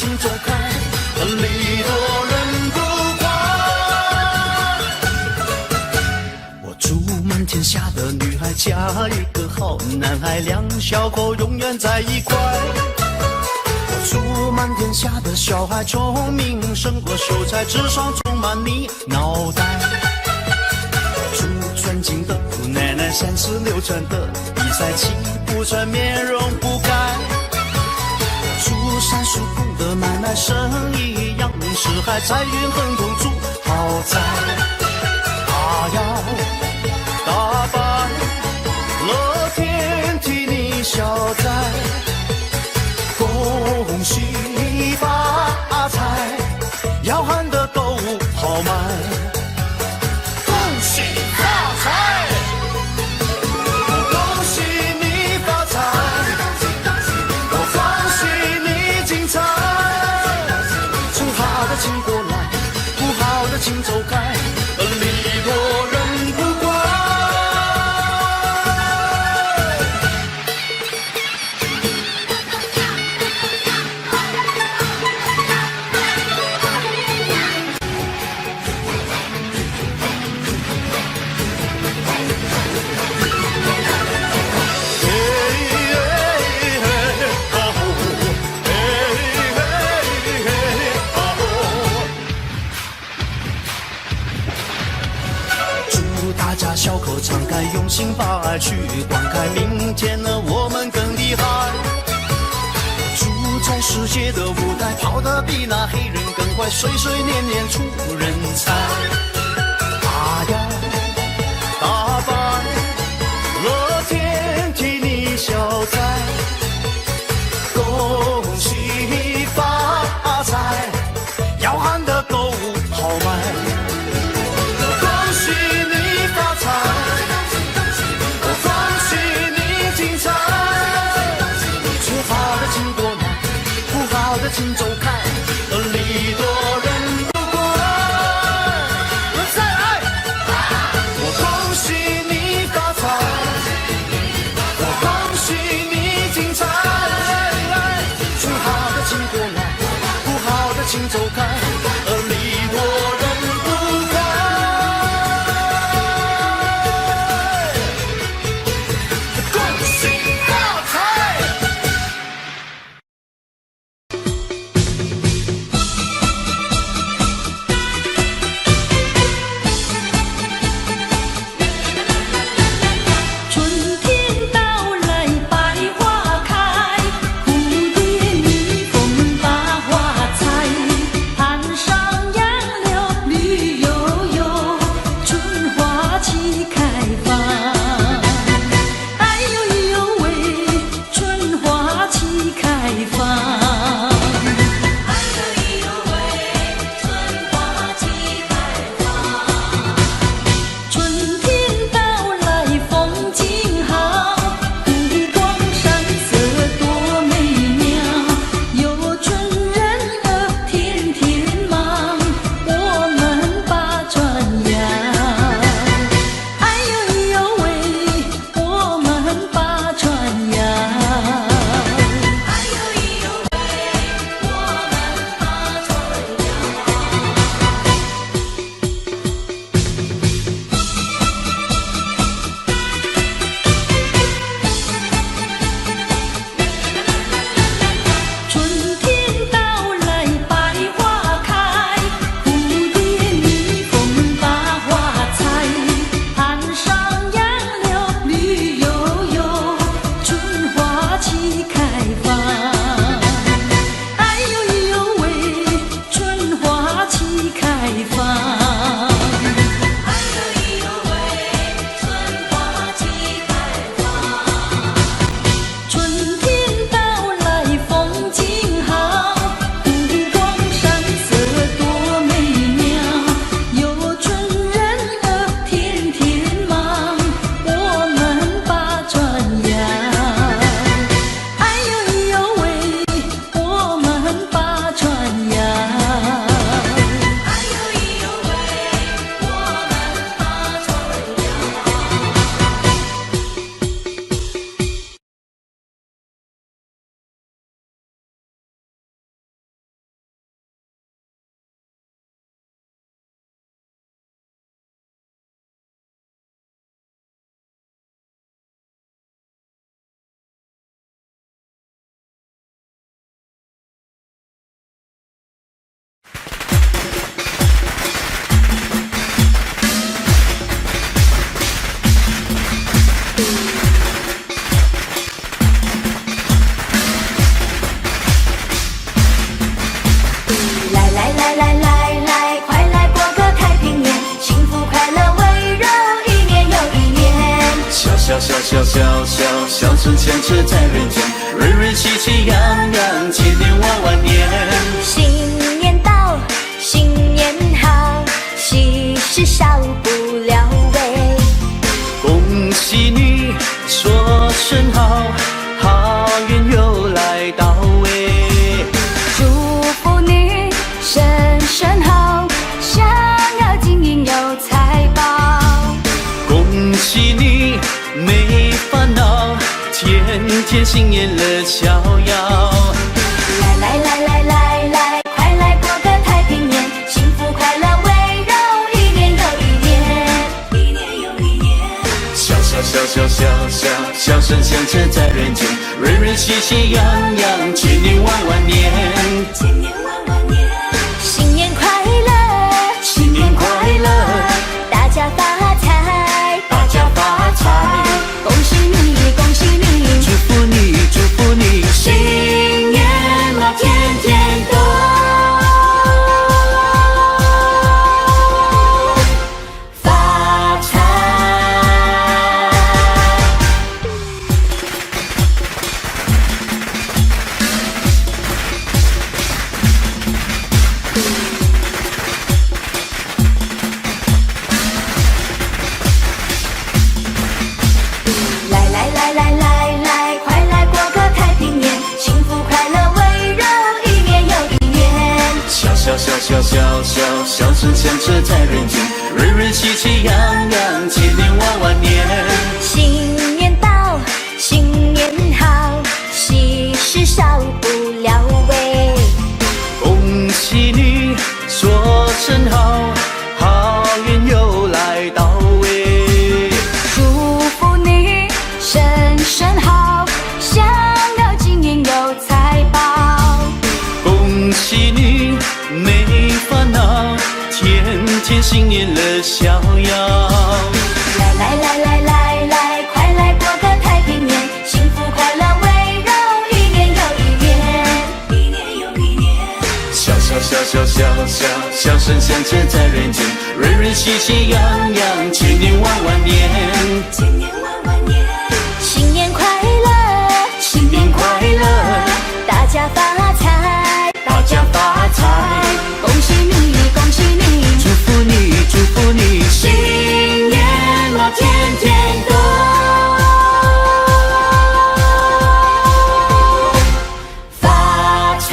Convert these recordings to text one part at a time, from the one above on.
请走开，礼多人不怪。我祝满天下的女孩嫁一个好男孩，两小口永远在一块。我祝满天下的小孩聪明胜过秀才，智商充满你脑袋。祝尊敬的姑奶奶36转的比赛气不喘，面容不改。祝三叔公的买卖生意扬名四海，财运亨通住豪宅。他要打败乐天替你消灾，恭喜发财，要喊得购物好卖。恭喜发财，恭喜你发财，我恭喜你精彩。正好的请过来，不好的请走开，礼多人不怪。大家小口敞开，用心把爱去灌溉，明天呢我们更厉害。住在世界的舞台，跑得比那黑人更快，岁岁年年出人才。他要打败乐天替你消灾，恭喜发财，要喊得购物好卖。请走开，礼多人不怪。笑声响彻在人间，瑞瑞喜气洋洋，千年万年。新年到，新年好，喜事少不了喂。恭喜你，说声好，好运又来到喂。祝福你，身身好，想要金银有财宝。恭喜你，没烦恼，天天新年乐逍遥。来，快来过个太平年，幸福快乐围绕，一年又一年，一年又一年。笑声响彻在人间，瑞瑞喜气洋洋，千年万年。千年万年，新年快乐，新年快乐，大家发财，大家发财。恭喜你，恭喜你，祝福你，祝福你，新年嘛天天都发财。来，快来过个太平年，幸福快乐围绕，一年又一年。笑声响彻在人间，瑞瑞喜气洋洋，千年万年。新年到，新年好，喜事少不了喂。恭喜你，说声好，好运又来到喂。祝福你，身身好，想要金银有财宝。恭喜你，没烦恼，天天新年乐逍遥。来，快来过个太平年，幸福快乐围绕，一年又一年，一年又一年。笑声响彻在人间，瑞瑞喜气洋洋，千年万年。千年万年，新年快乐，新年快乐，大家发财，大家发财。恭喜你，恭喜你，祝福你，祝福你，新年嘛天天都发财。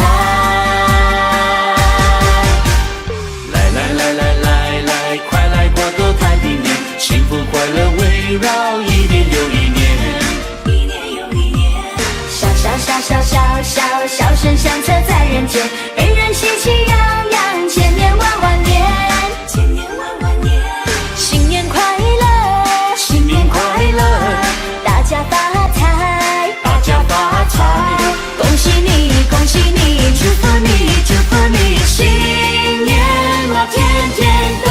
来，快来过个太平年，幸福快乐围绕，一年又一年，一年又一年。笑声响彻在人间，人人喜气洋洋，千年万年，千年万年。新年快乐，新年快乐，大家发财，大家发财。恭喜你，恭喜你，祝福你，祝福你，新年嘛天天都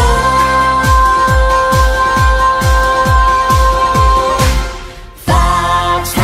发财。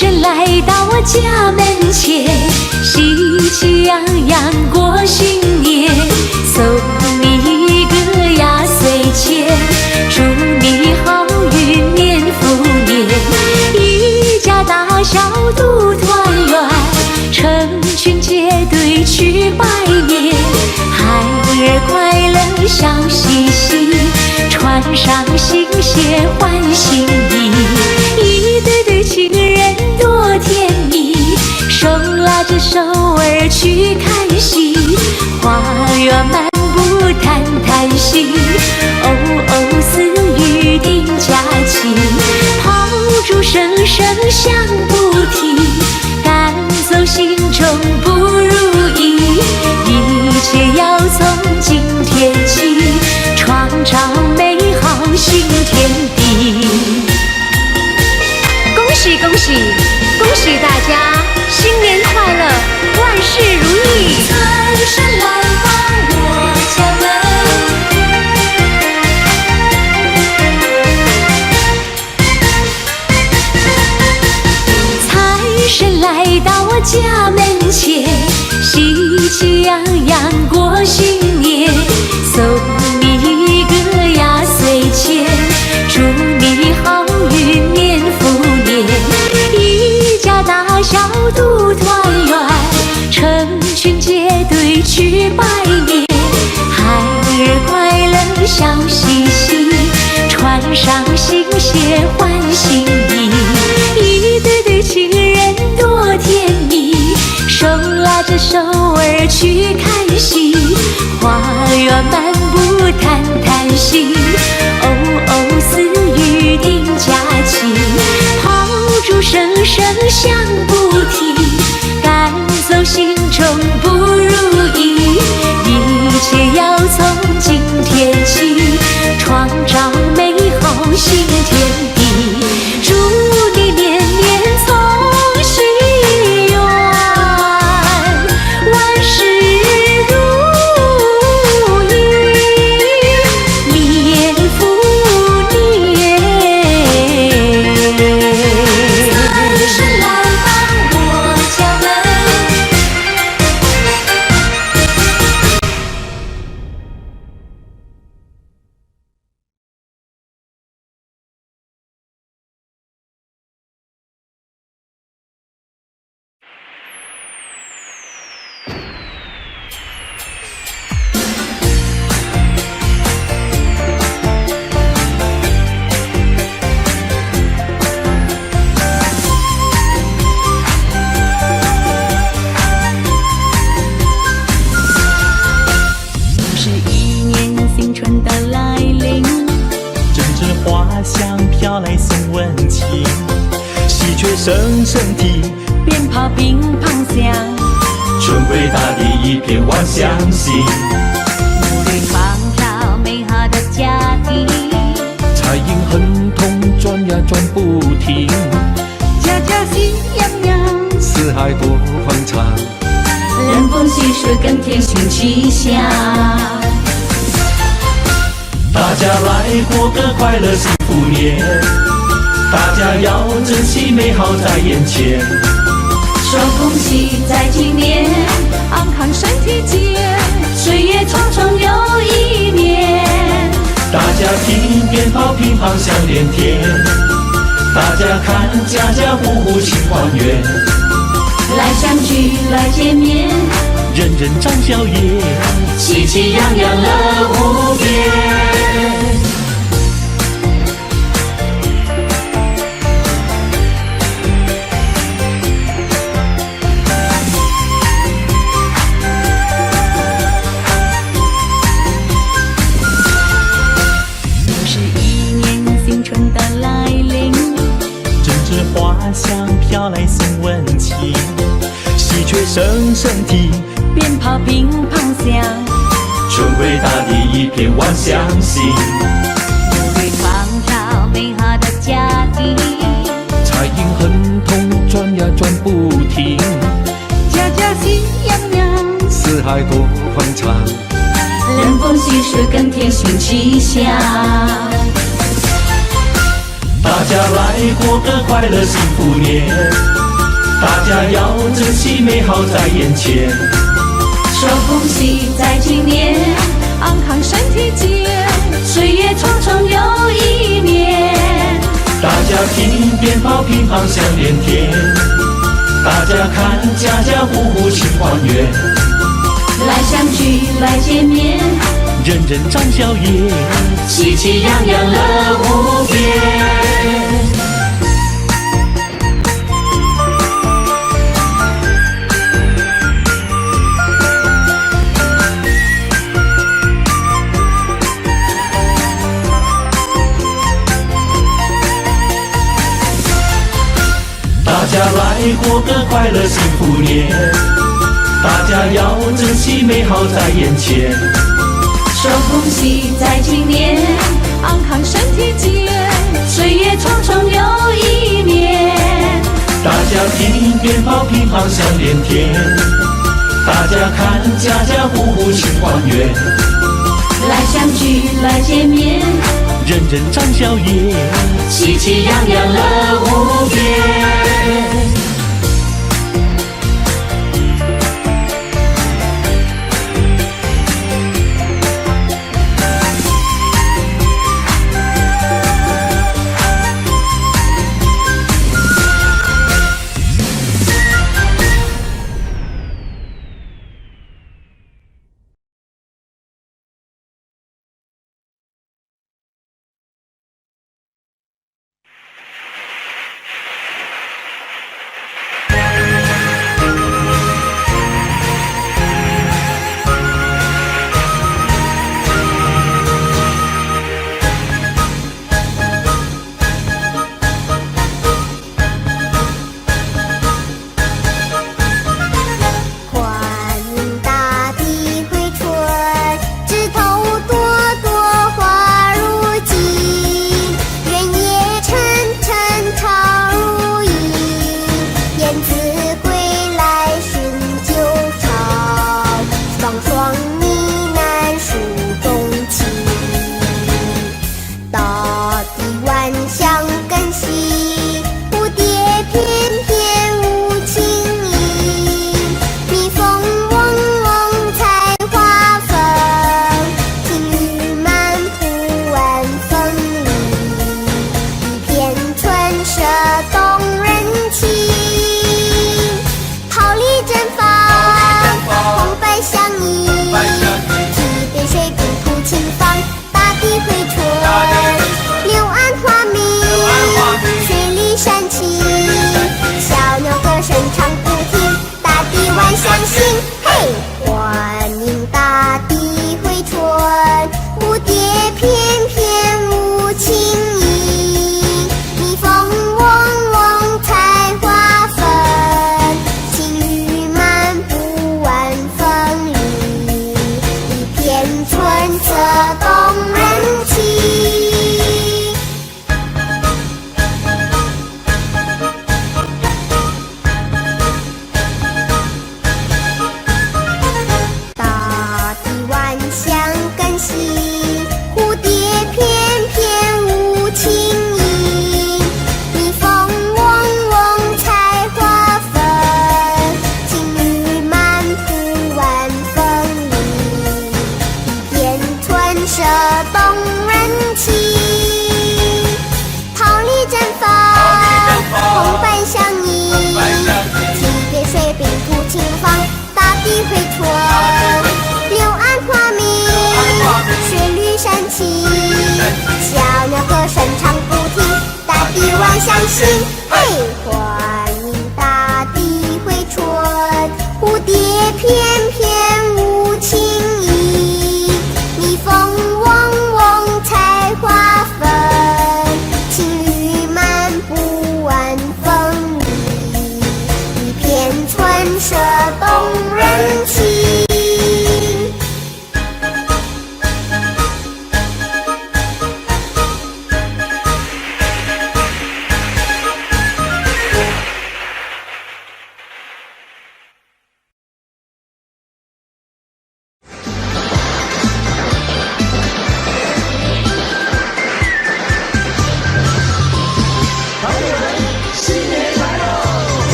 神来到我家门前，喜气洋洋过新年，送你一个压岁钱，祝你好运年复年，一家大小都团圆，成群结队去拜年，孩儿快乐笑嘻嘻，穿上新鞋换新衣，一对对情人多甜蜜，手拉着手儿去看戏，花园漫步谈谈心，哦哦私语定佳期，炮竹声声响不停，赶走心中不如意，一切要从今天起，创造美好新天地。恭喜恭喜恭喜大家，新年快乐，万事如意！财神来到我家门，财神来到我家门前，喜气洋洋过新年，送你一个压岁钱，祝你好运年复年，一家大小都团圆，成群结队去拜年，孩儿快乐笑嘻嘻，穿上新鞋换新衣，一对对情人多甜蜜，手拉着手儿去看戏，花园漫步谈谈心，哦哦私语定佳期，炮竹声声响不停，赶走心中不如意，一切要从今天起，创造美好新天地，祝你年年从心愿，万事如意，年复年。财神来到我家门，是一年新春的来临，阵阵花香飘来送温情，喜鹊声声啼，鞭炮乒乓响，春归大地一片万象新，努力创造美好的家庭，彩影亨通转呀转不停，家家喜洋洋，四海多欢畅，人逢喜事更添新气象。大家来过个快乐幸福年，大家要珍惜美好在眼前，说恭喜在今年，安康身体健，岁月长长又一年。大家听鞭炮乒乓响连天，大家看家家户户庆团圆，来相聚来见面，人人长笑颜，喜气洋洋乐无边。是一年新春的来临，阵阵花香飘来送温情，喜鹊声声啼，鞭炮乒乓响，春归大地一片万象新，努力创造美好的家庭，彩影亨通转呀转不停，家家喜洋洋，四海多欢畅，人逢喜事更添新气象。大家来过个快乐幸福年，大家要珍惜美好在眼前。说恭喜在今年，安康身体健，岁月匆匆又一年。大家听鞭炮乒乓响连天，大家看家家户户庆团圆。来相聚来见面，人人展笑颜，喜气洋洋乐无边。大家来过个快乐幸福年，大家要珍惜美好在眼前。说恭喜在今年，安康身体健，岁月匆匆又一年。大家听鞭炮乒乓响连天，大家看家家户户庆团圆。来相聚来见面，人人展笑颜，喜气洋洋乐无边。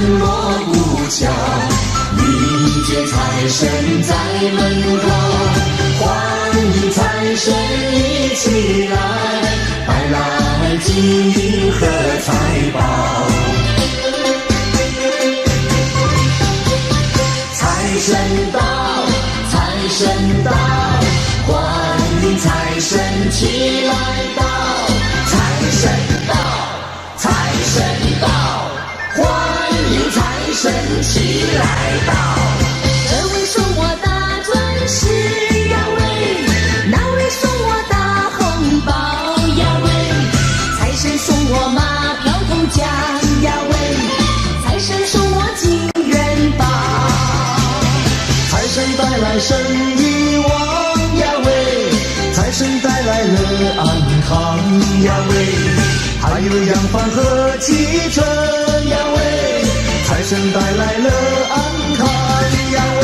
锣鼓敲，迎接财神在门口，欢迎财神一起来，带来金银和财宝。财神到，财神到，欢迎财神齐来到，财神到，财神到，欢迎财神齐来到。这位送我大钻石呀喂，那位送我大红包呀喂，财神送我马票头奖呀喂，财神送我金元宝，财神带来生意旺呀喂，财神带来了安康呀喂，还有洋房和汽车呀喂，财神带来了安康呀喂。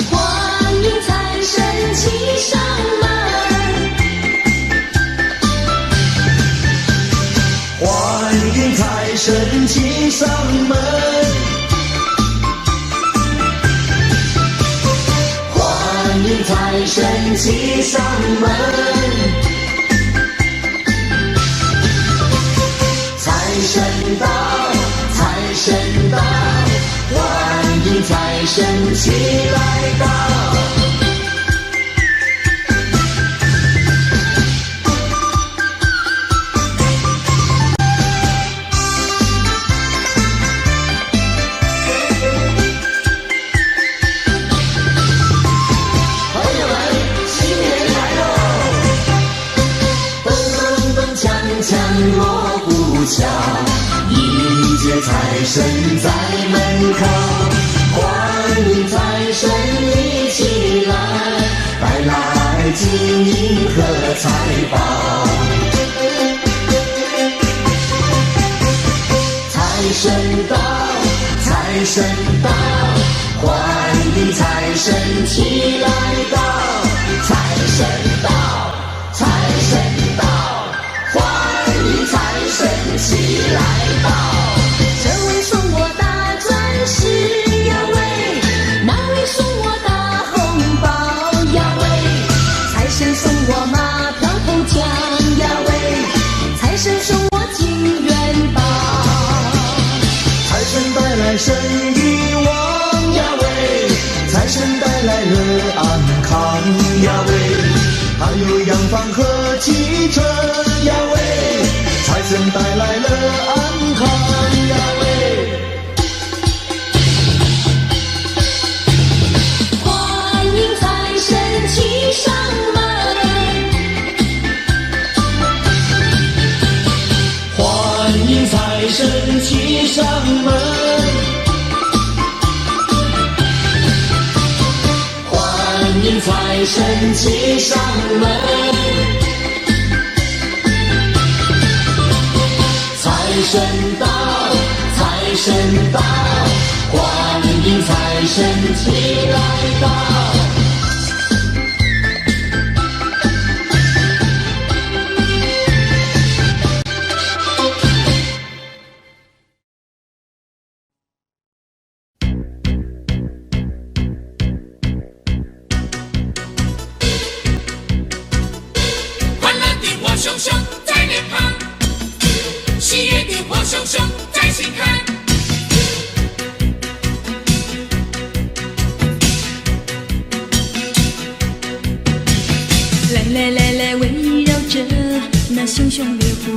欢迎财神骑上门，欢迎财神骑上门，欢迎财神骑上门，财神到，财神到，欢迎财神齐来到。锣鼓敲，迎接财神在门口，欢迎财神一起来，带来金银和财宝。财神到，财神到，欢迎财神齐来到，财神到，财神到，欢迎财神齐来到。这位送我大钻石呀喂，那位送我大红包呀喂，财神送我马票头奖呀喂，财神送我金元宝，财神带来生意旺呀喂，财神带来了安康呀喂，还有洋房和汽车呀喂，财神带来了安康呀喂。欢迎财神骑上门，欢迎财神骑上门，欢迎财神骑上门，财神到，财神到，欢迎财神齐来到。欢乐的火熊熊在脸庞，喜悦的火熊熊在心坎。来来来来，围绕着那熊熊烈火，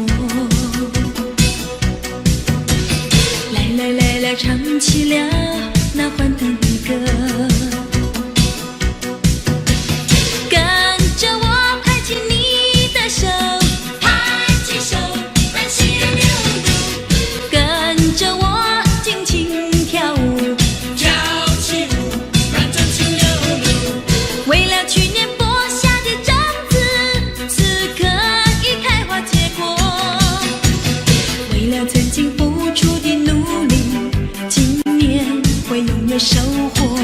来来来来，唱起了那欢腾的歌，跟着我拍起你的手，拍起手，让喜悦流露，跟着我尽情跳舞，跳起舞，让真情流露。为了去年播下的种子，此刻已开花结果，为了曾经付出的努力，今年会永远收获。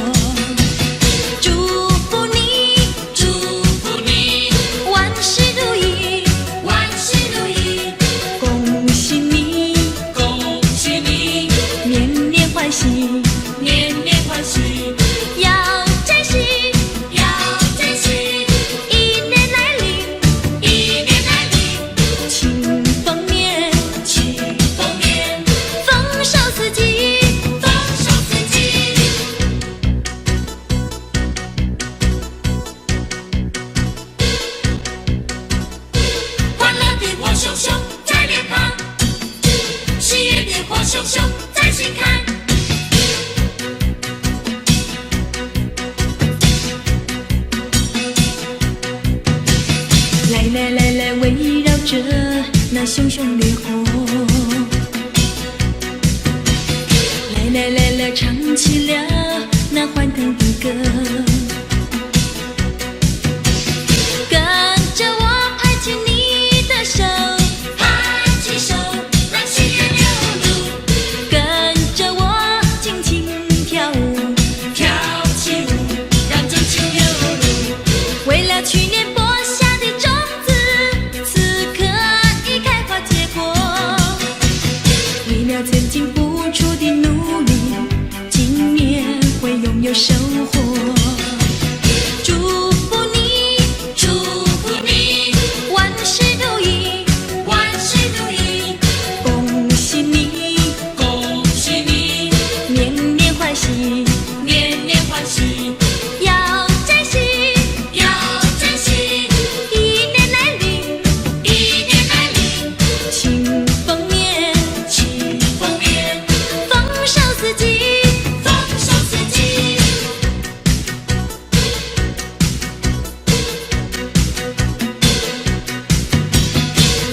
来来来，围绕着那熊熊烈火，来来来来，唱起了那欢腾的歌，跟着我拍起你的手，拍起手，让喜悦流露，跟着我尽情跳舞，跳起舞，让真情流露。为了去年播下的种子，此刻已开花结果，为了曾经付出的努力，今年会拥有收获。祝福你，祝福你，万事如意，万事如意，恭喜你，恭喜你，年年欢喜，年年欢喜，要珍惜，要珍惜，一年来临，一年来临，庆丰年，庆丰年，丰收四季。丰收四季。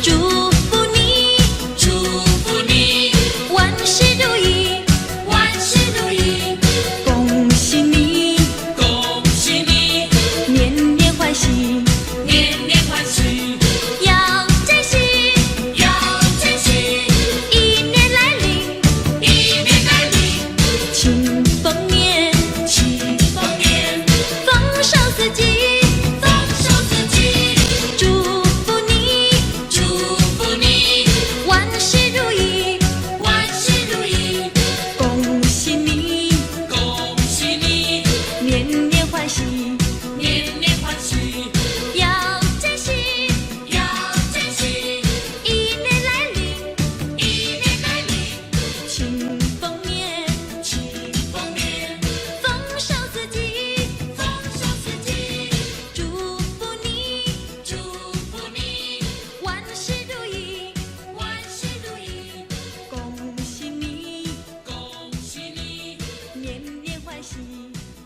祝福你，祝福你，万事如意，万事如意，恭喜你，恭喜你，年年欢喜，年年欢喜，要珍惜，要珍惜，一年来临，一年来临，庆丰年，庆丰年，丰收四季。丰收四季。祝福你，祝福你，万事如意，万事如意，恭喜你，恭喜你，年年欢喜，年年欢喜，要珍惜，要珍惜，一年来临，一年来临，庆丰年，庆丰年，丰收四季。丰收四季。祝福你，祝福你，万事如意，万事如意，恭喜你，恭喜你，年年欢喜。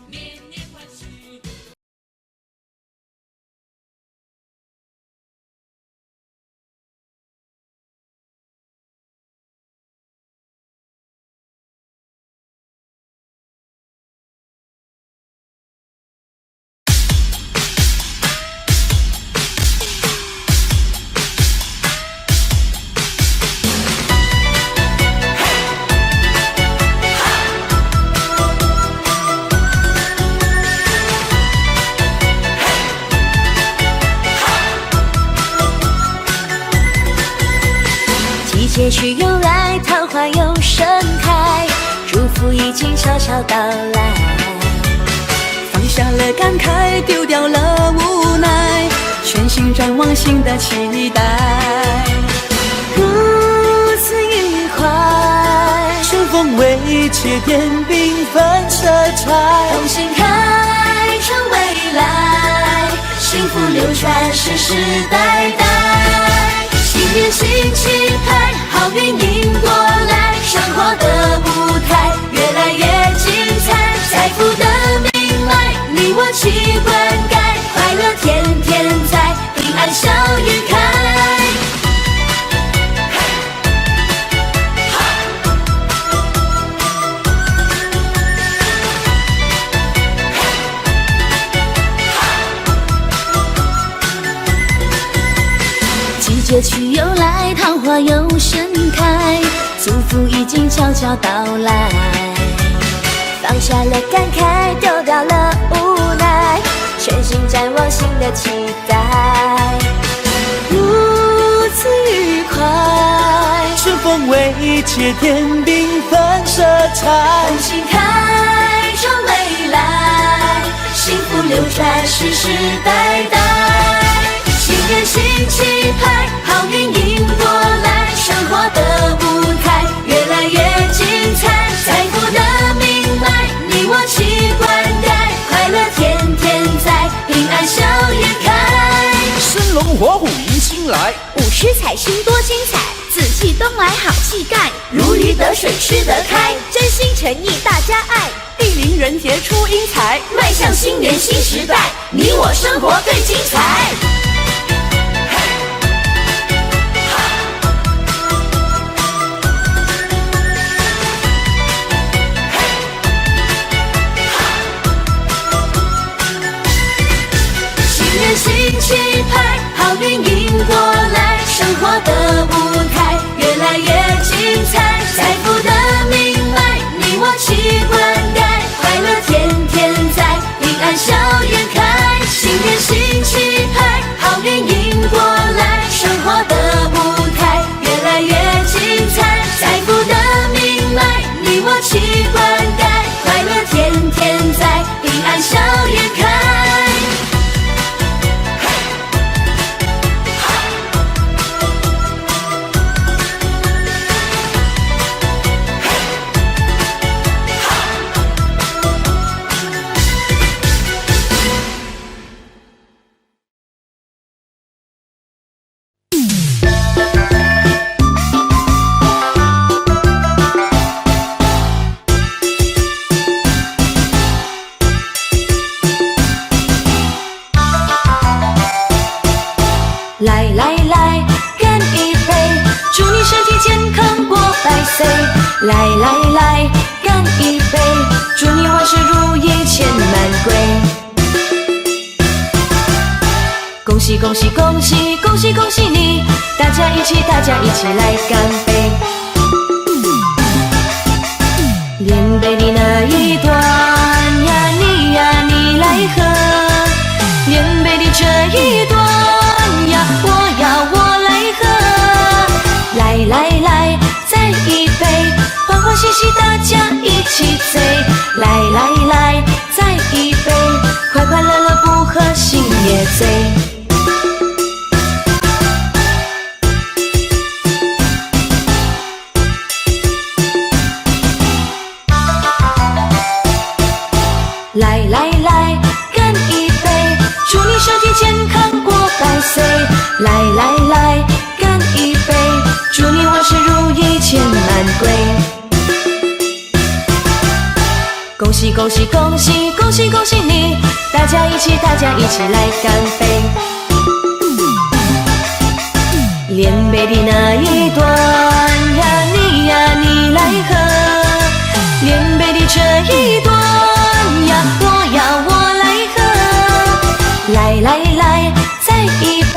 年年欢喜。季节去又来，桃花又盛开，祝福已经悄悄到来。放下了感慨，丢掉了无奈，全心展望新的期待。如此愉快，春风未切点缤纷色彩，同心开创未来，幸福流传世世代代。新年新气派，好运迎过来，生活的舞台越来越精彩，财富的明来，你我齐灌溉，快乐天天在，平安笑颜开。季节去又来，桃花又盛开，祝福已经悄悄到来。放下了感慨，丢掉了无奈，全心展望新的期待。如此愉快，春风未切点缤纷色彩，同心开创未来，幸福流传世世代代。新年新气派，好运迎过来，生活的舞台越来越精彩，财富的明来，你我齐灌溉，快乐天天在，平安笑颜开。生龙活虎迎新来，舞狮彩星多精彩，紫气东来好气概，如鱼得水吃得开，真心诚意大家爱，地灵人杰出英才，迈向新年新时代，你我生活更精彩。好运迎过来，生活的舞台越来越精彩，财富的命脉你我齐灌溉，快乐天天在，平安笑颜开，新年新气派，好运迎过来，生活的舞台越来越精彩，财富的命脉你我齐灌溉，快乐天天在，平安笑颜开。来来来，干一杯，祝你身体健康过百岁。来来来，干一杯，祝你万事如意钱满柜。恭喜恭喜恭喜恭喜恭喜你，大家一起来干杯。连杯的那一端呀，你来喝，连杯的这一端呀，我来喝。来来来，再一杯，欢欢喜喜大家一起醉。来来来，再一杯，快快乐乐不喝心也醉。来来来，干一杯，祝你身体健康过百岁。来来来，干一杯，祝你万事如意钱满柜。恭喜恭喜恭喜恭喜恭喜你，大家一起来干杯。连杯的那一端呀，你来喝，连杯的这一端呀，我来喝。来来来，再一杯，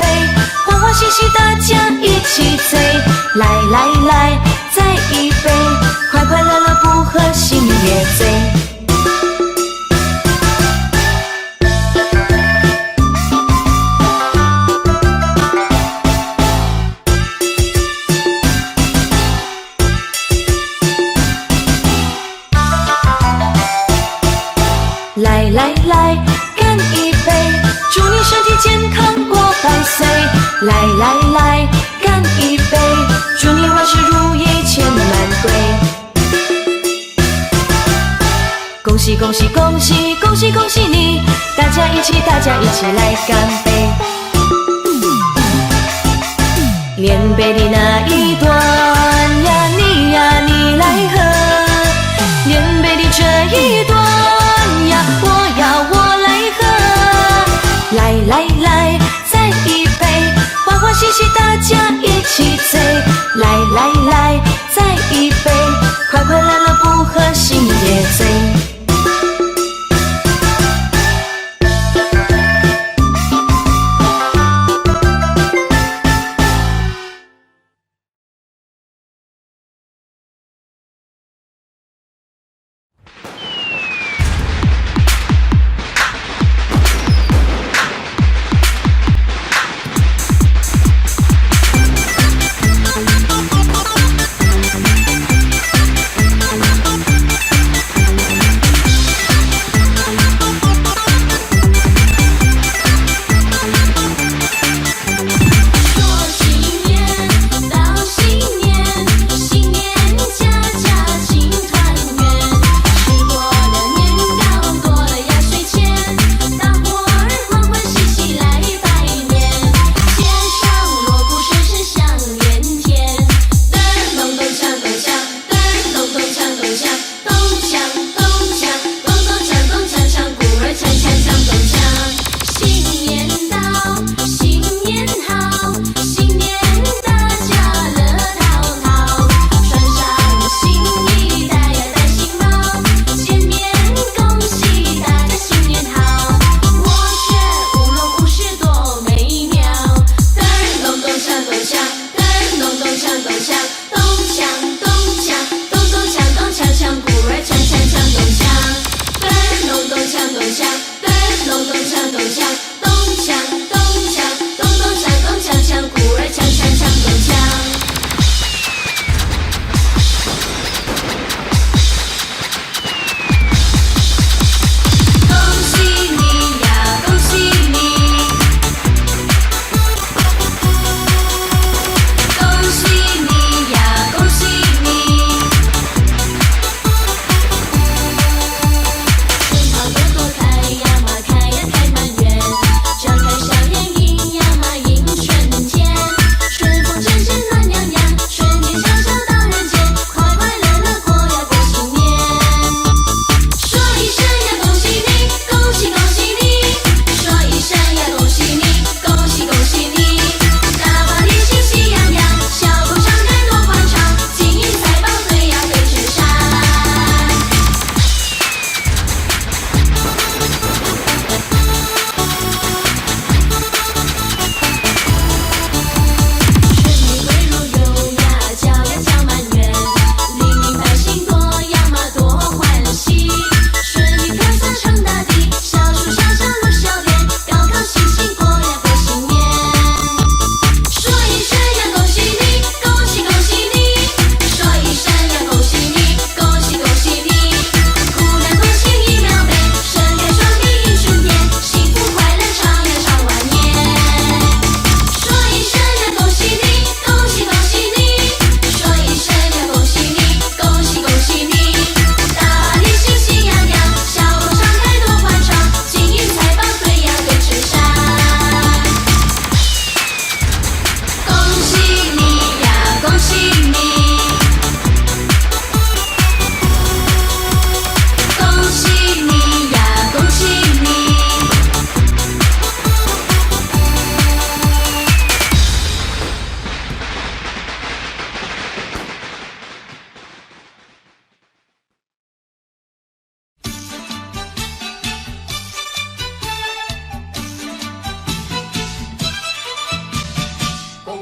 欢欢喜喜大家一起醉。来来来，再一杯，快快乐乐不喝心也醉。来来来，干一杯，祝你身体健康过百岁。来来来，干一杯，祝你万事如意钱满柜。恭喜恭喜恭喜恭喜恭喜你，大家一起来干杯。连杯的那一端呀，你来喝，连杯的这一端呀，我来喝。来来来，再一杯，欢欢喜喜大家一起醉。来来来，再一杯，快快乐乐不喝心也醉。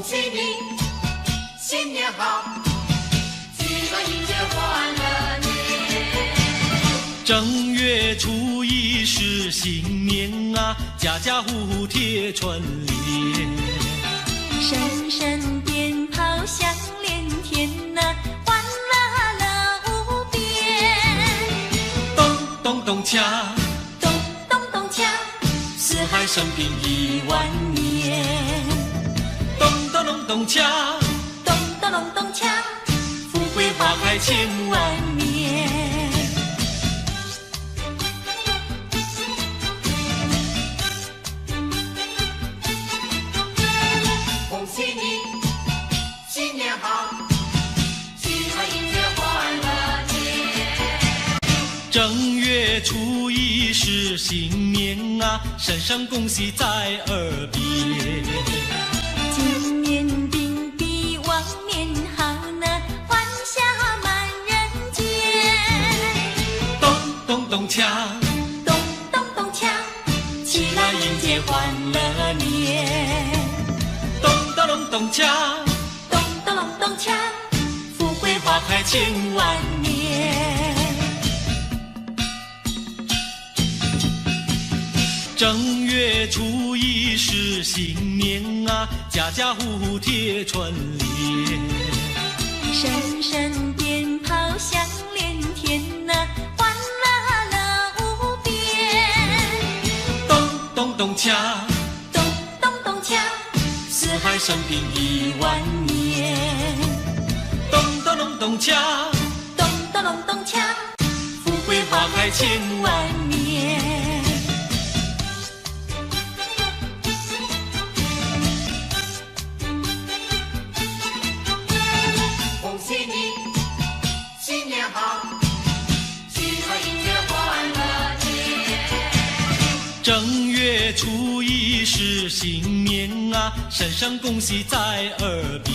喜你新年好，鸡儿迎接欢乐年。正月初一是新年啊，家家户户贴春联，声声鞭炮响连天呐，欢乐乐无边。咚咚咚锵，咚咚咚锵，四海升平10000年。咚咚咚咚锵，咚咚咚咚锵，富贵花开千万年。恭喜你新年好，鸡儿迎接欢乐年。正月初一是新年啊，声声恭喜在耳边。今年定比往年好呢，欢笑满人间。咚咚咚锵，咚咚咚锵，起来迎接欢乐年。咚咚咚咚锵，咚咚咚咚锵，富贵花开千万年。正月初一是新年啊，家家户户贴春联，声声鞭炮响连天呐，欢乐乐无边。咚咚咚锵，咚咚咚锵，四海升平10000年。咚咚咚咚锵，咚咚咚咚锵，富贵花开千万年。恭喜你新年好，鸡儿迎接欢乐年。正月初一是新年啊，声声恭喜在耳边。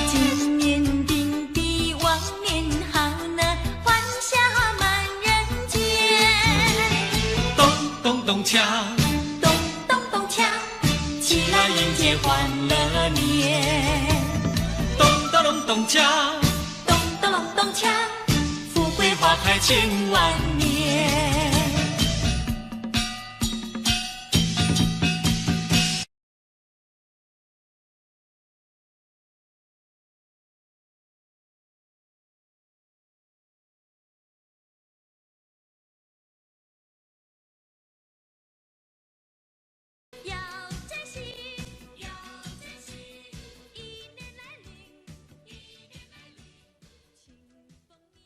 今年定比往年好呢，欢笑满人间。咚咚咚锵，咚咚咚锵，起来迎接欢乐年。咚咚咚咚锵，咚咚咚咚锵，富贵花开千万年。要珍惜，要珍惜，一年来临，一年来临，庆丰年。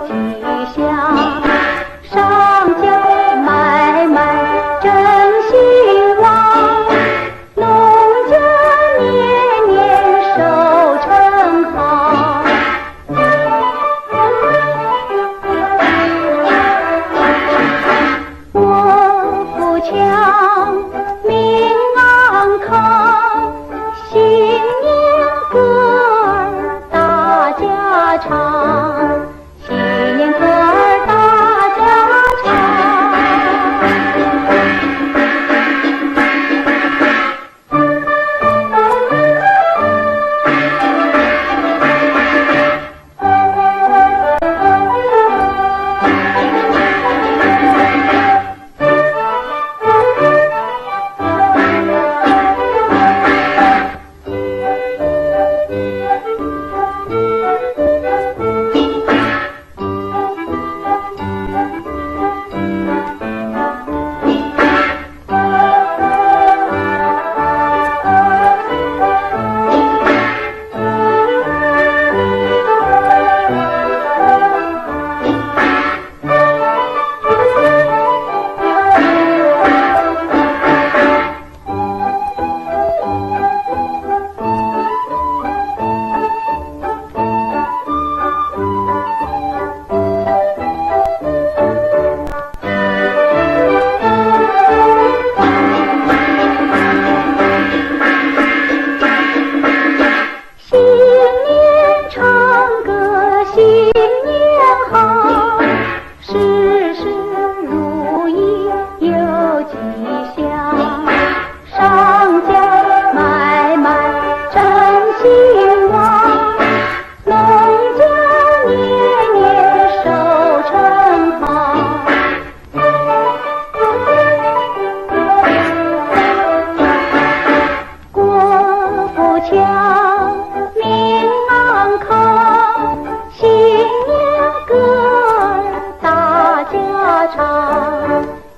吉祥，上加满。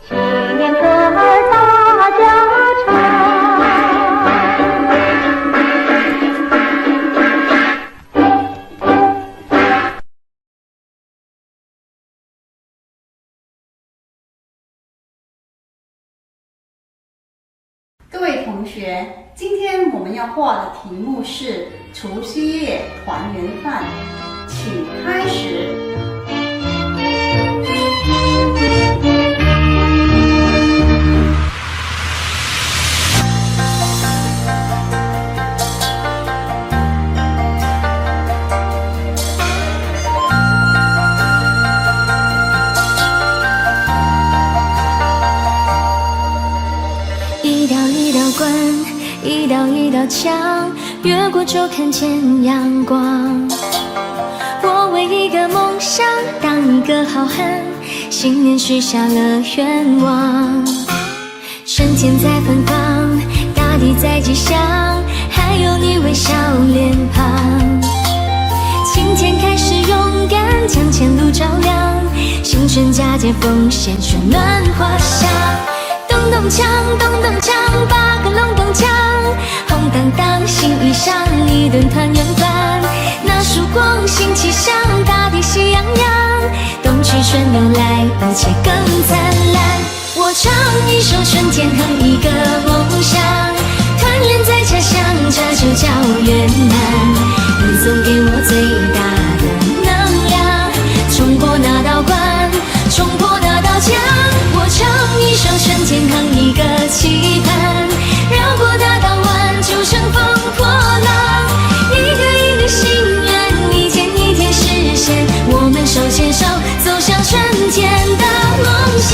新年歌儿大家唱。各位同学，今天我们要画的题目是除夕夜团圆饭，请开始。一道一道关，一道一道墙，越过就看见阳光。我为一个梦想，当一个好汉，新年许下了愿望。春天在芬芳，大地在吉祥，还有你微笑脸庞。今天开始勇敢，将前路照亮，新春佳节奉献，春暖花香。咚咚锵，咚咚锵，8个隆咚锵，红当当新衣裳，一顿团圆饭。那曙光新气象，大地喜洋洋，冬去春又来，一切更灿烂。我唱一首春天，哼一个梦想，团圆在家乡，这就叫圆满。你送给我最大的能量，冲过那道关，冲破那道墙。我唱一首春天，哼一个期盼，绕过大道湾，就乘风破浪。一个一个心愿，一天一天实现，我们手牵手走向春天的梦想。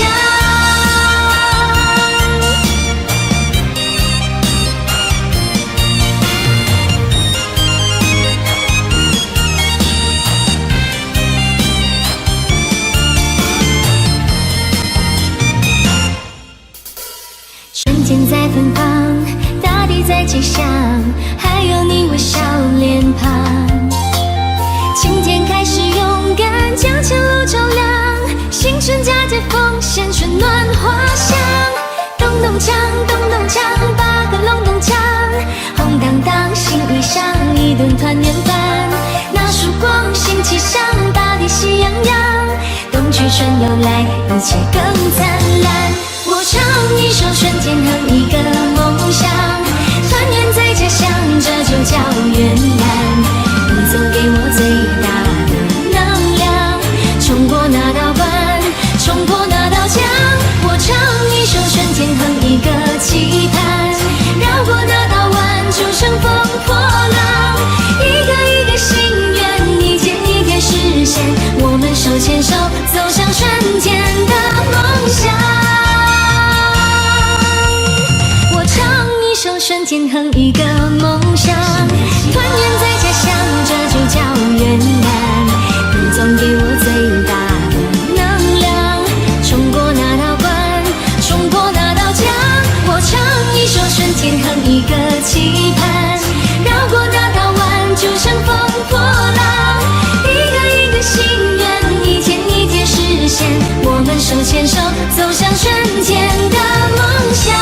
春天在芬芳，大地在吉祥，还有你微笑脸庞。今天开始勇敢，将前路照亮，新春佳节奉献，春暖花香。咚咚锵，咚咚锵，8个隆咚锵，红当当新衣裳，一顿团圆饭。那曙光新气象，大地喜洋洋，冬去春又来，一切更灿烂。我唱一首春天，哼一个梦想，团圆在家乡，这就叫圆满。你送给我最大的能量，冲过那道关，冲破那道墙。我唱一首春天，哼一个期盼，绕过那道湾，就乘风破浪。一个一个心愿，一天一天实现，我们手牵手走向春天的梦想。一首春天，哼一个梦想，团圆在家乡，这就叫圆满。你总给我最大的能量，冲过那道关，冲破那道墙。我唱一首春天，哼一个期盼，绕过那道湾，就乘风破浪。一个一个心愿，一天一天实现，我们手牵手走向春天的梦想。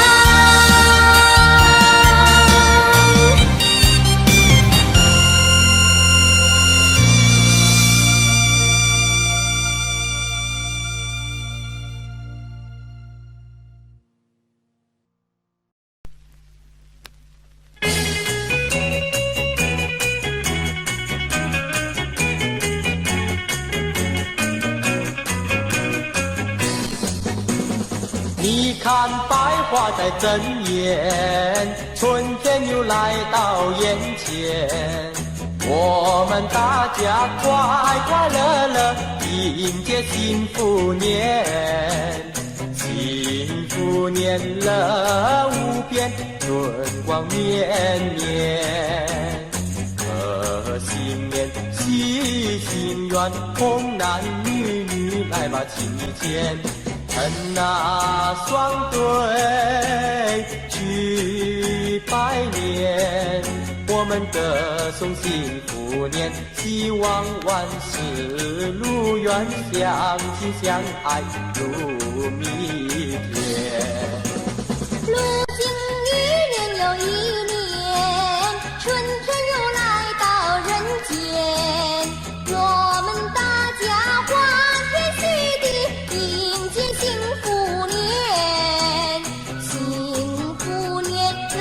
你看百花在争艳，春天又来到眼前，我们大家快快乐乐迎接幸福年，幸福年乐无边，春光绵绵，贺新年喜新愿，童男女女来吧亲一见。趁那双对去拜年，我们歌颂幸福年，希望万事如愿，相亲相爱如蜜甜。如今一年又一年，春天又来到人间，我们大家欢天喜地迎接幸福年。幸福年乐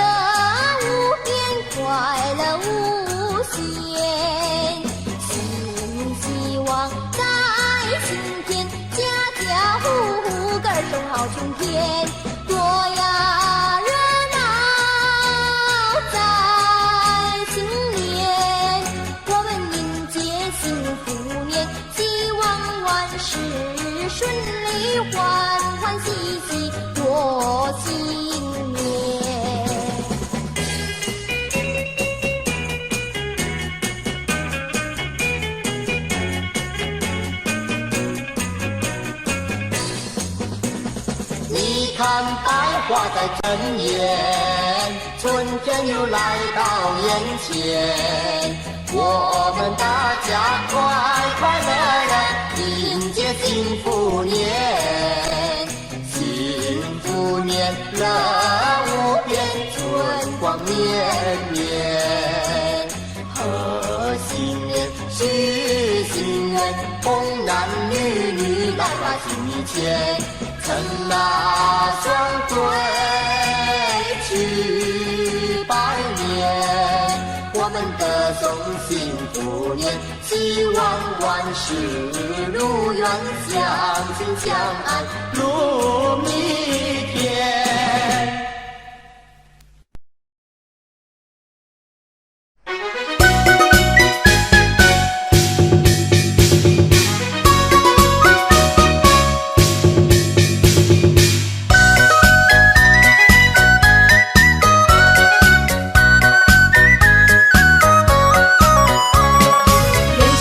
无边，快乐无限，新希望在今天，家家户户歌声好春天。多呀热闹在新年，我们迎接幸福年，希望万事顺利，欢欢喜喜过新年。你看百花在争艳，春天又来到眼前，我们大家快快乐乐迎接幸福年。幸福年乐无边，春光绵绵，贺新年许心愿，童男女女来把心意牵，趁那双对去拜年，我们歌颂幸福年，希望万事如愿，相亲相爱如蜜甜。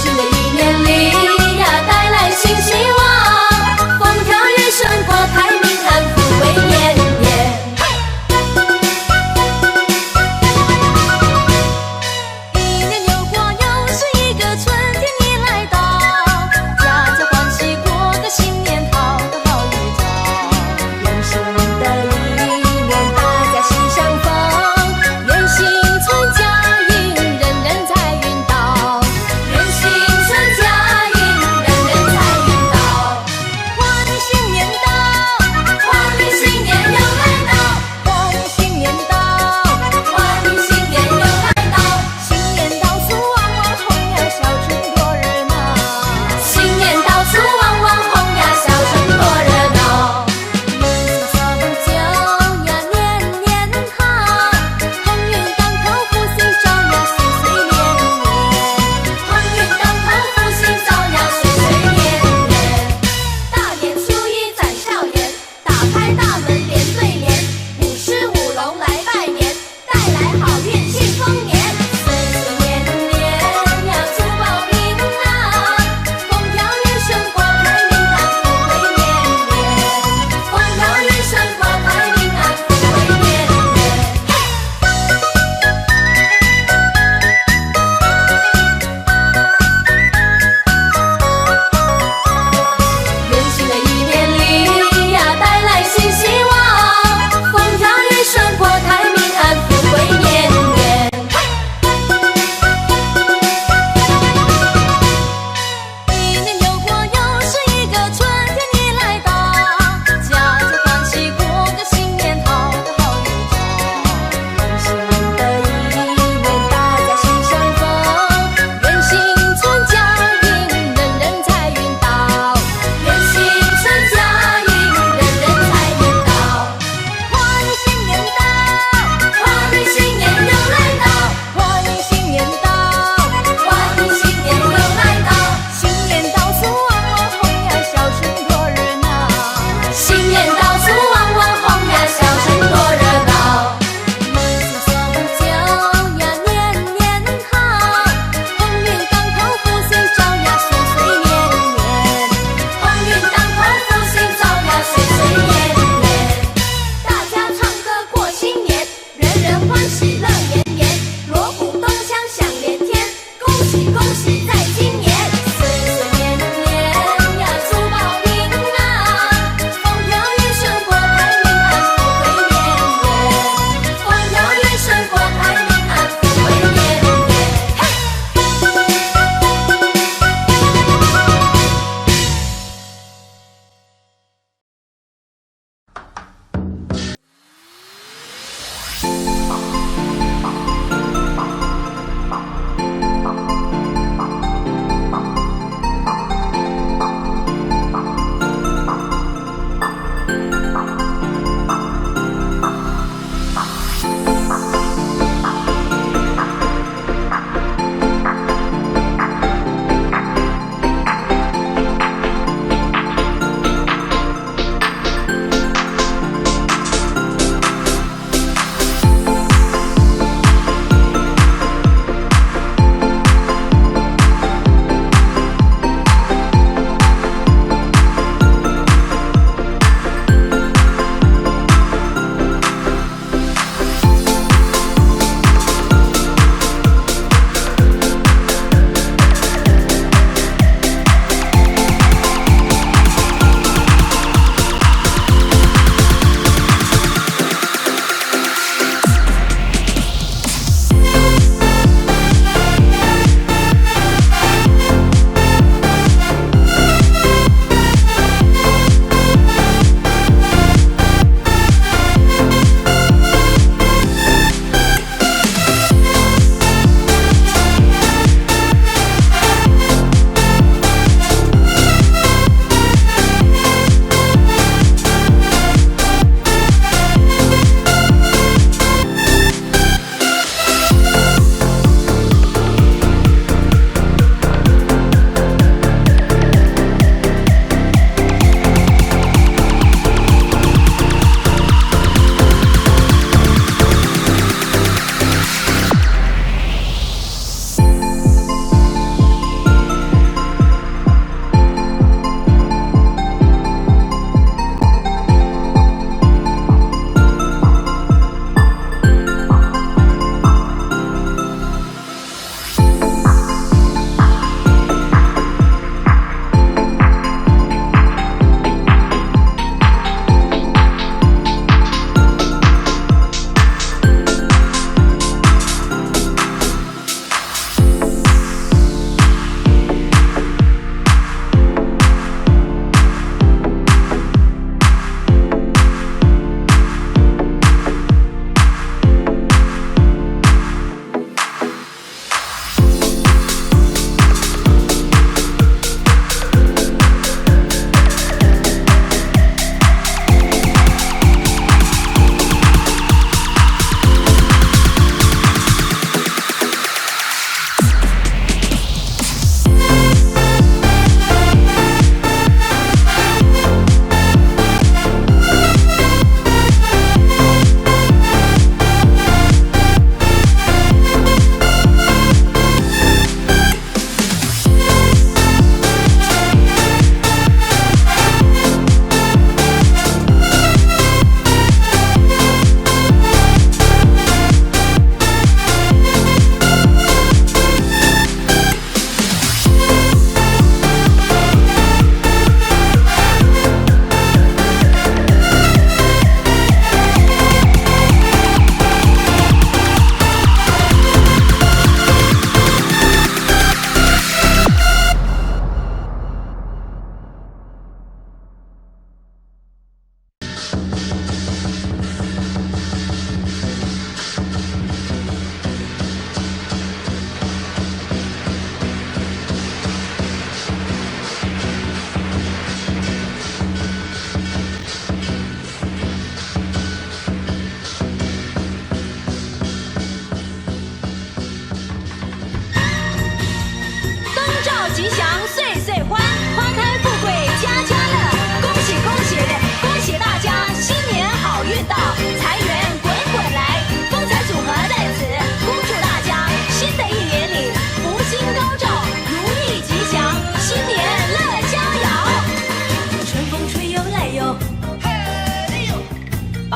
新的一年里呀，带来新希望，风调雨顺，花开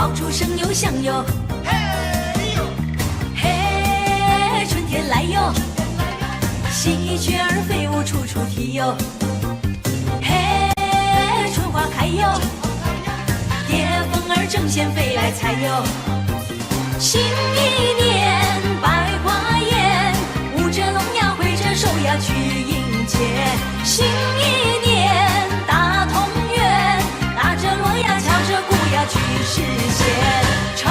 爆竹声又响哟，嘿，春天来哟，喜鹊儿飞舞处处啼哟，嘿，春花开哟，蝶蜂儿争先飞来采哟。新一年百花艳，舞着龙呀挥着手呀去迎接。新一年大同园，打着锣呀敲着鼓呀去实现。唱，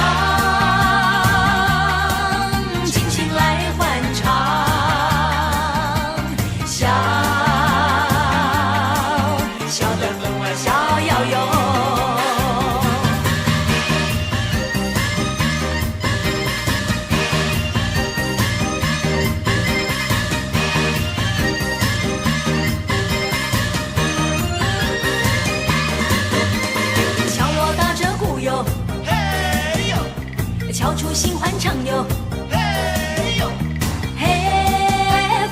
尽情来欢唱，笑，笑得分外逍遥哟。敲出新欢唱哟，嘿，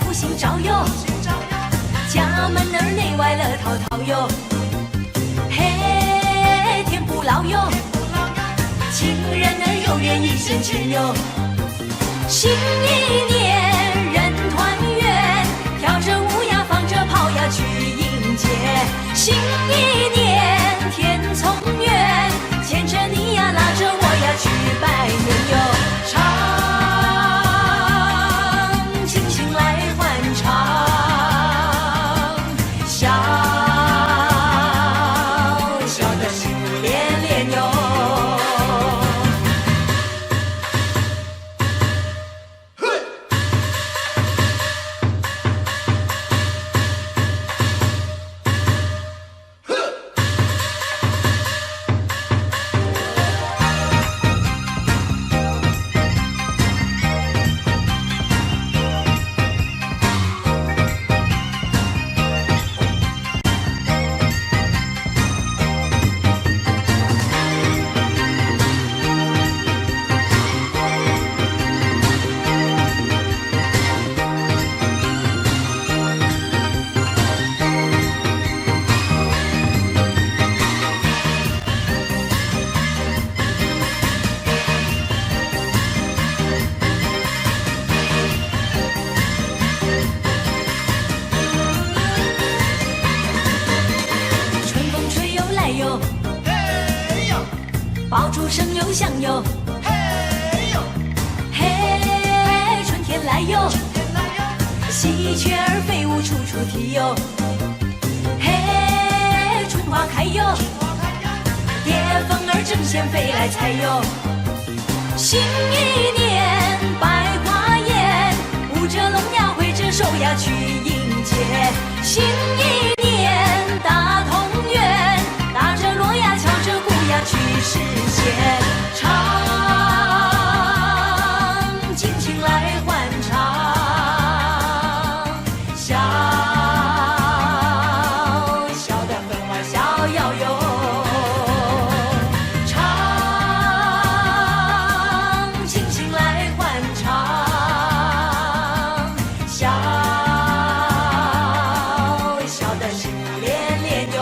福星照哟，家门儿内外乐淘淘哟，嘿，天不老哟，情人儿有缘一线牵哟。新一年人团圆，跳着舞呀放着炮呀去迎接。新一年天从远，牵着你呀拉着我呀去拜年哟。唱，尽情来欢唱，笑，笑得心连连哟。爆竹声又响哟，嘿，春天来哟，喜鹊儿飞舞处处啼哟，嘿，春花开哟，蝶蜂儿争先飞来采哟。新一年百花艳，舞着龙呀挥着手呀去迎接。新一年大同园，打着锣呀敲着鼓呀去实现。唱，尽情来欢唱，笑，笑得分外逍遥哟。唱，尽情来欢唱，笑，笑得心连连哟。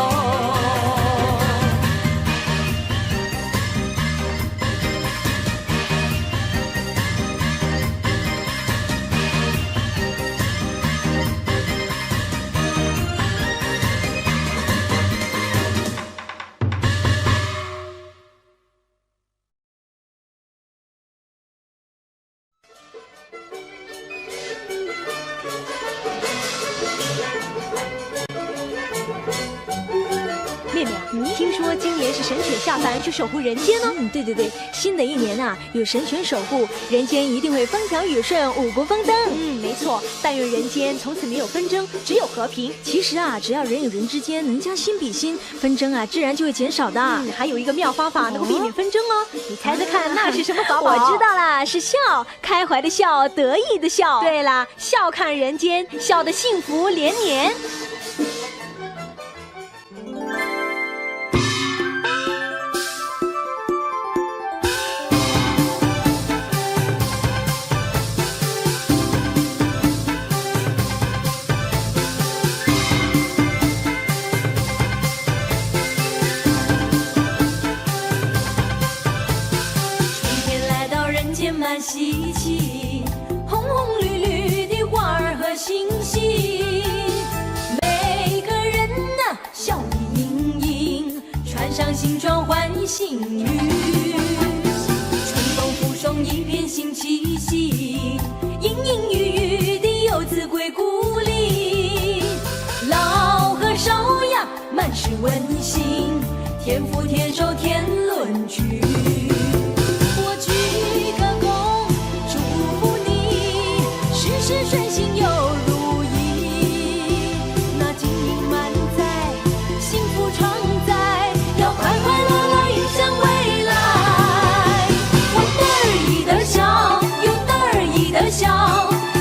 妹妹，听说今年是神犬下凡去守护人间呢？对对对，新的一年啊，有神犬守护，人间一定会风调雨顺，五谷丰登。没错，但愿人间从此没有纷争，只有和平。其实啊，只要人与人之间能将心比心，纷争啊，自然就会减少的。还有一个妙方法能够避免纷争哦，你猜猜看，那是什么法宝？我知道啦，是笑，开怀的笑，得意的笑。对啦，笑看人间，笑得幸福连年。蛮稀奇，红红绿绿的花儿和星星，每个人呐笑意盈盈，穿上新装换新衣，春风附送一片新气息，隐隐约约的游子归故里，老和少呀满是温馨，天福天寿天伦聚。我鞠个躬，祝福你事事顺心又如意，那金银满载，幸福常在，要快快乐乐迎向未来。我嘚儿一嘚儿笑，又嘚儿一嘚儿笑，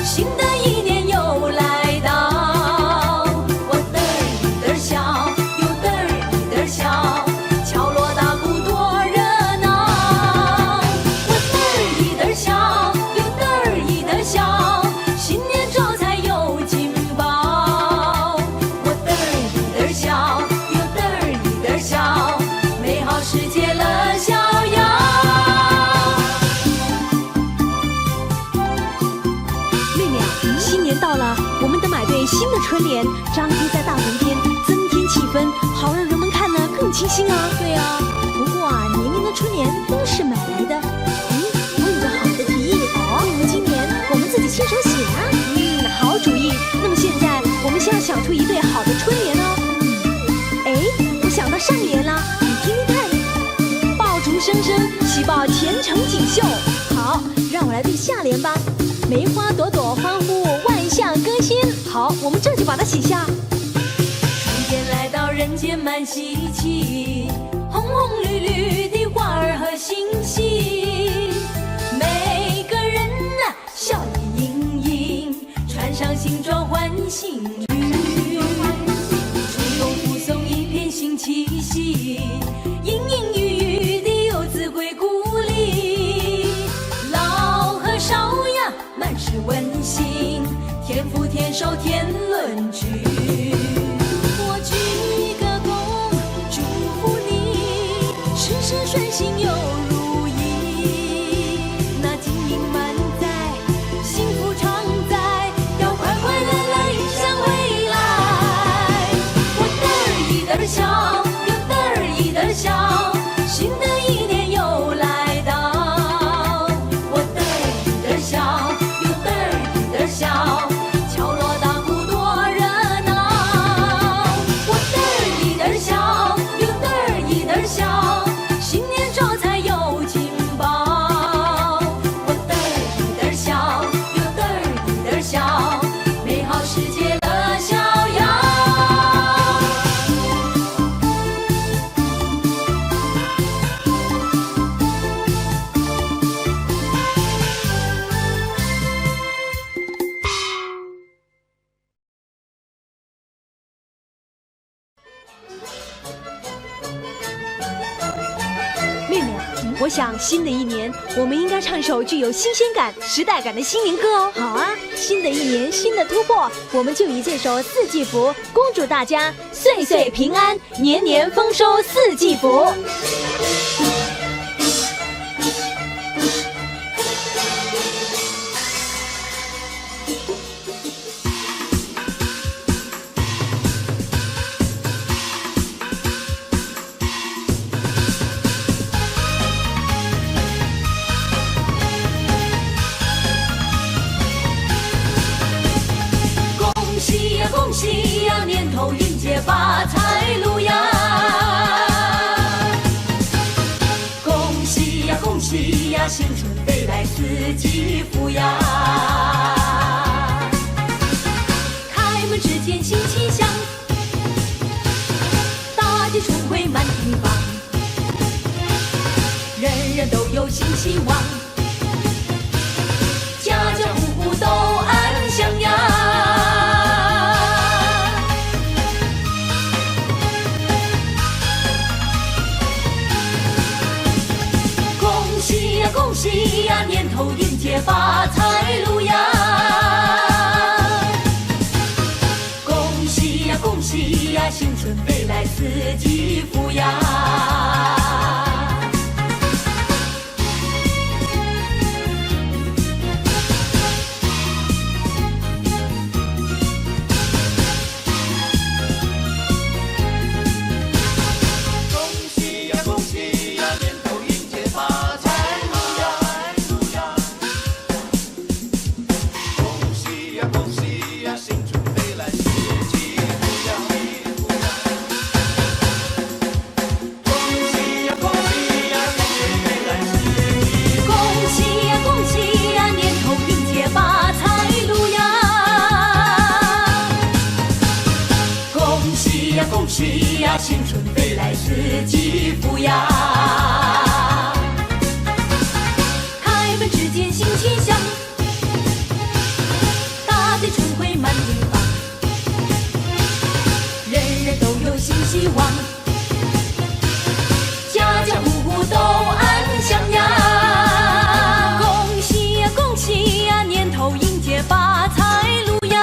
新的一年又来到。我嘚儿一嘚儿笑，又嘚儿一嘚儿笑，敲锣打鼓多热闹。我嘚儿一嘚儿笑，又嘚儿一嘚儿笑，新年招财又金宝。我嘚儿一嘚儿笑，又嘚儿一嘚儿笑，美好世界乐逍遥。妹妹啊，新年到了，我们得买对新的春联，张贴在大门边，增添气氛，好让人们看得更清新啊。对啊，不过啊，年年的春联都是买来的。我有个好的提议哦，今年我们自己亲手写啊。好主意。那么现在我们先要想出一对好的春联哦。我想到上联啦，你听听看。爆竹声声，喜报前程锦绣。好，让我来对下联吧。梅花朵朵欢呼，万象更新。好，我们这就把它写下。春天来到人间蛮稀奇，红红绿绿的花儿和星星，每个人呐笑意盈盈，穿上新装换新衣，春风附送一片新气息，隐隐约约的游子归故里，老和少呀满是温馨，天福天寿天伦聚。我鞠个躬，祝福你事事顺心又如意，那金银满载，幸福常在，要快快乐乐迎向未来。我嘚儿一嘚儿笑，又嘚儿一嘚儿笑，新的一年又来到。我嘚儿一嘚儿笑，又嘚儿一嘚儿笑，敲锣打鼓多热闹。我嘚儿一嘚儿笑，又嘚儿一嘚儿笑，新年招财又金宝。我嘚儿一嘚儿笑，又嘚儿一嘚儿笑，美好世界乐逍遥。妹妹啊，我想新的一年，我们应该唱首具有新鲜感、时代感的新年歌哦。好啊，新的一年，新的突破，我们就以这首《四季福》恭祝大家岁岁平安，年年丰收四季福。恭喜呀，年头迎接发财路呀！恭喜呀，恭喜呀，新春飞来四季福呀！开门之间新气象，大街春回满地放，人人都有新希望，家家户户都安享呀！恭喜呀，年头迎接发财路呀！恭喜呀，恭喜呀，新春飞来四季福呀！来四季抚养。开门之间欣欣向，大地春回满地芳，人人都有新希望，家家户户都安享呀。恭喜呀恭喜呀，年头迎接发财路呀。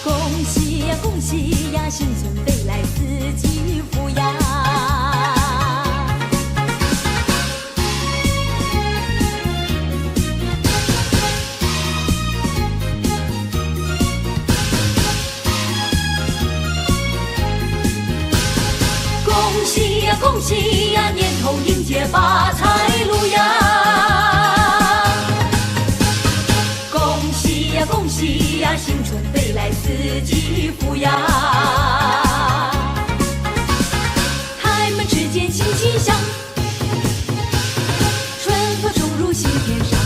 恭喜呀恭喜呀，新春飞来四季抚养。恭喜呀恭喜呀，年头迎接发财路呀。恭喜呀恭喜呀，新春飞来四季抚养。开门之间欣欣向，春风冲入心田上，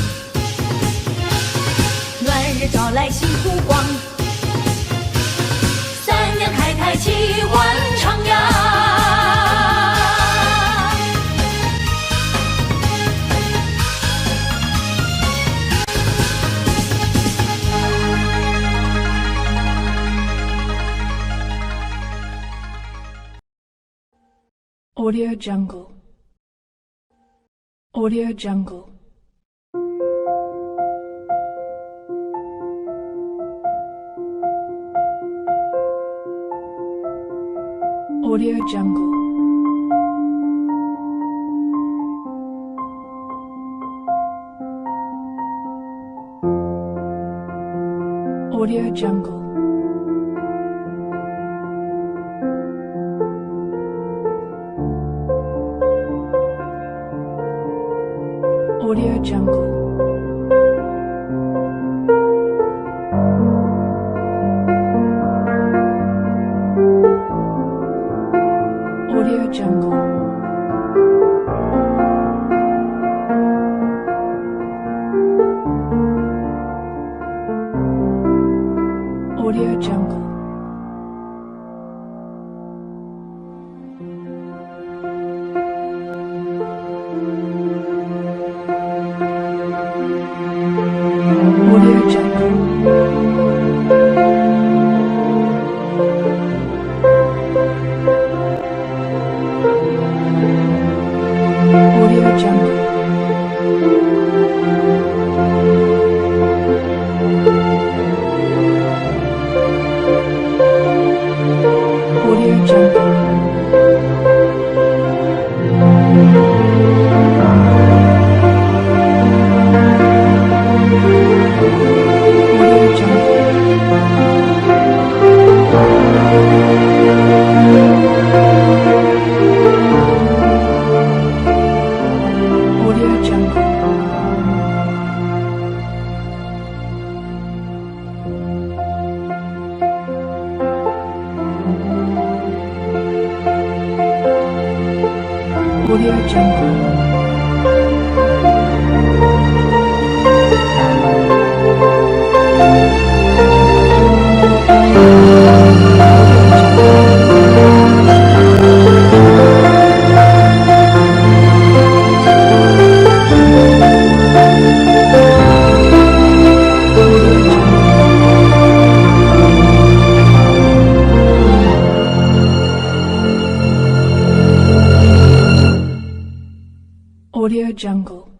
暖日照来新湖光，三娘开台齐欢唱呀。Audio Jungle. Audio Jungle. Audio Jungle. Audio Jungle. Audio Jungle. Audio Jungle. Audio Jungle. Audio Jungle. Audio Jungle. Audio Jungle. Audio Jungle.